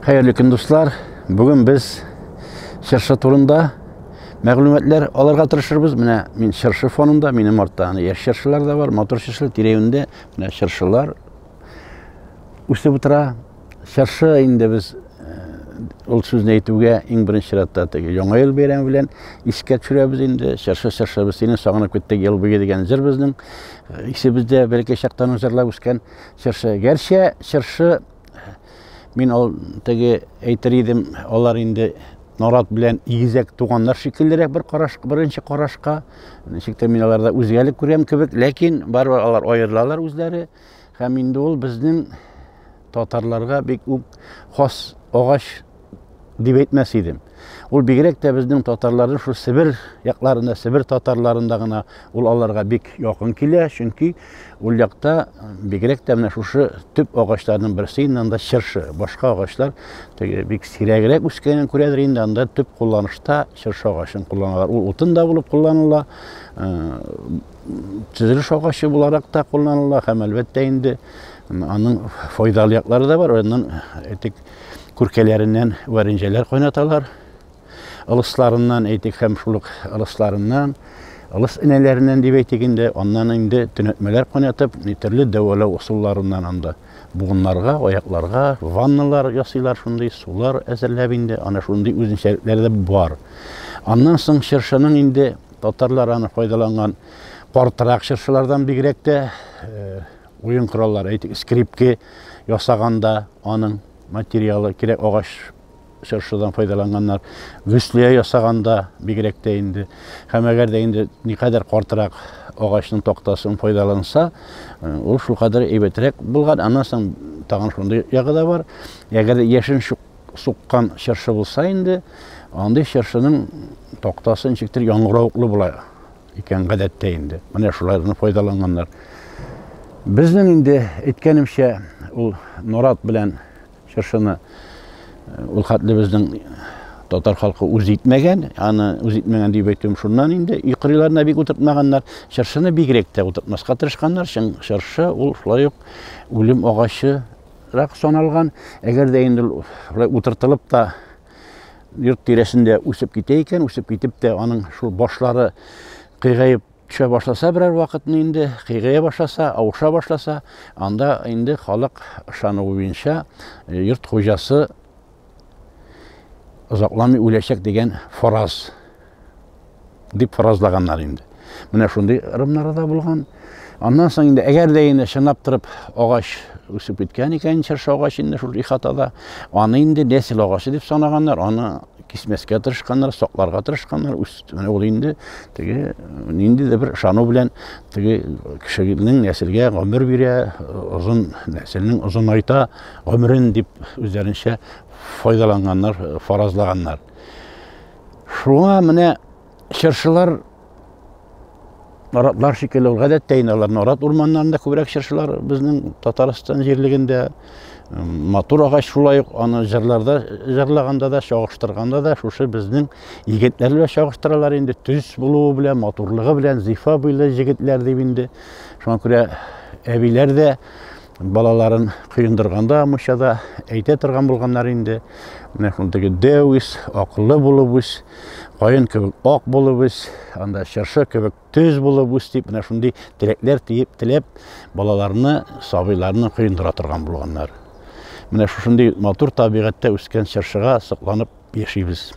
Hayırlı gün dostlar. Bugün biz şırşı turunda məlumatlar alırga tırışırız. Min şırşı fonunda, benim ortağını yer şırşılar da var. Motor şırşı direvinde şırşılar. Üstü butıra şırşı indi biz ol sözünü eytüge en birinci şıratta yoңa yıl beren bilen işke çüremiz indi. Şırşı biz senin sağınıp kettik yıl bege degen jır bizning. İşte bizde belki şaktan jırlap üsken şırşı. Gerçi şırşı min ol tege eyter idim, olar indi Norat bilen igizek tuğanlar şekillerek birinci qaraşqa. Şekilde min olarda özgelik görem kebek, lakin bar olar ayırlalar özleri. Hem indi ol bizning tatarlarga bek xos ağaç dip etmez idim. Ol bigirek de bizning tatarların şu Sibir yaklarında, Sibir tatarlarında gına ol alarga bek yakın kile. Çünkü ol yakta bigirek de şu tüp ağaçlarının birisinden de şırşı. Başka ağaçlar bek siregerek üskenen kuredir inden de tüp kullanışta şırşı ağaçın kullanırlar. Ol otun da bulup kullanırlar. Çiziliş ağaçı bularak da kullanırlar. Hem elbette indi onun faydalı yakları da var. Onun etik kurkelerinden verinceler koynatalar. Alıslarından, etik hemşuluk alıslarından, alыс inelerinden dibeytikinde ondan indi tünetmeler koynatıp, nitirli devole usullarından anda buğunlarga, ayaklarga, vannalar yasıylar şunday, sular ezerlebinde, ana şunday üzünçelikleri de var. Ondan soň şırşının indi tatarlar faydalangan portarak şırşılardan bigirek de oyun kurallar, etik skripki yasaganda onun materialı kirek ağaç şırşıdan faydalanganlar güslüye yasaganda bigirek de indi. Hem eğer de indi ne kadar kortarak ağaçın toktasını faydalansa o şu kadar ebetrek bulgan. Ondan soň tağın şunday yağı da var. Eğer yeşin suqqan şırşı bulsa indi, onda şırşının toktasını nechikdir yaڭırauklu bula eken gadette indi. Mana şulardan faydalanganlar. Bizning indi etkenimçe ul Norat bilen şırşını ul hatlı bizning tatar halkı uzitmegen, yani uzitmegen diye aytım şundan indi yuqorilarına bek oturtmaganlar, şırşını bigirek de oturtmaska tırışkanlar. Şırşı ul şulay yok ölüm ağaçı rak sonalgan. Eğer de indi oturtılıp da yurt tiresinde üsüp giteyken, üsüp gitip de onun şu boşları kıygayıp düşe başlasa birer vakitini indi kıygaya başlasa, avuşa başlasa, anda indi halk şanı boyunca yurt hocası uzaklamay ölecek degen faraz dip farazlaganlar indi. Mine şunday ırımları da bulgan. Ondan soň indi eğer de indi şınap turip ağaç üsüp gitken eken şırşı ağaç indi şu ihatada, onu indi nesil ağaçı dip sanaganlar, onu kismeske tırışkanlar, soklarga tırışkanlar, üstüne ol indi de bir şanı bilen kişinin nesilge ömür bire, uzun nesilinin uzun ayta ömrün dip üzerinçe faydalanganlar, farazlaganlar. Şuna mine şırşılar Noratlar şekilde ol gadetteyin alır. Norat ormanlarında köbürek şırşılar bizning Tataristan yerliginde motor ağaç şulayık, onu jırlaganda da, şoğuştırganda da şuşu bizning yigitlerle şoğuştıralar indi. Tüz buluğu bilen, motorluğu bilen, zifa bilen yigitler deyip indi. Şuna göre ebiler de balaların kıyındırganda, muşada eyte tırgan bulganlar indi. Şundaki devüs, akıllı bulubuz, koyun köbük ok bulubuz, anda şırşı köbük tüz bulubuz deyip, şunday dilekler tilep balalarını, sabilarını kıyındıra tırgan bulganlar. Şunday motor tabiatda üsken şırşıga sıklanıp yaşayız.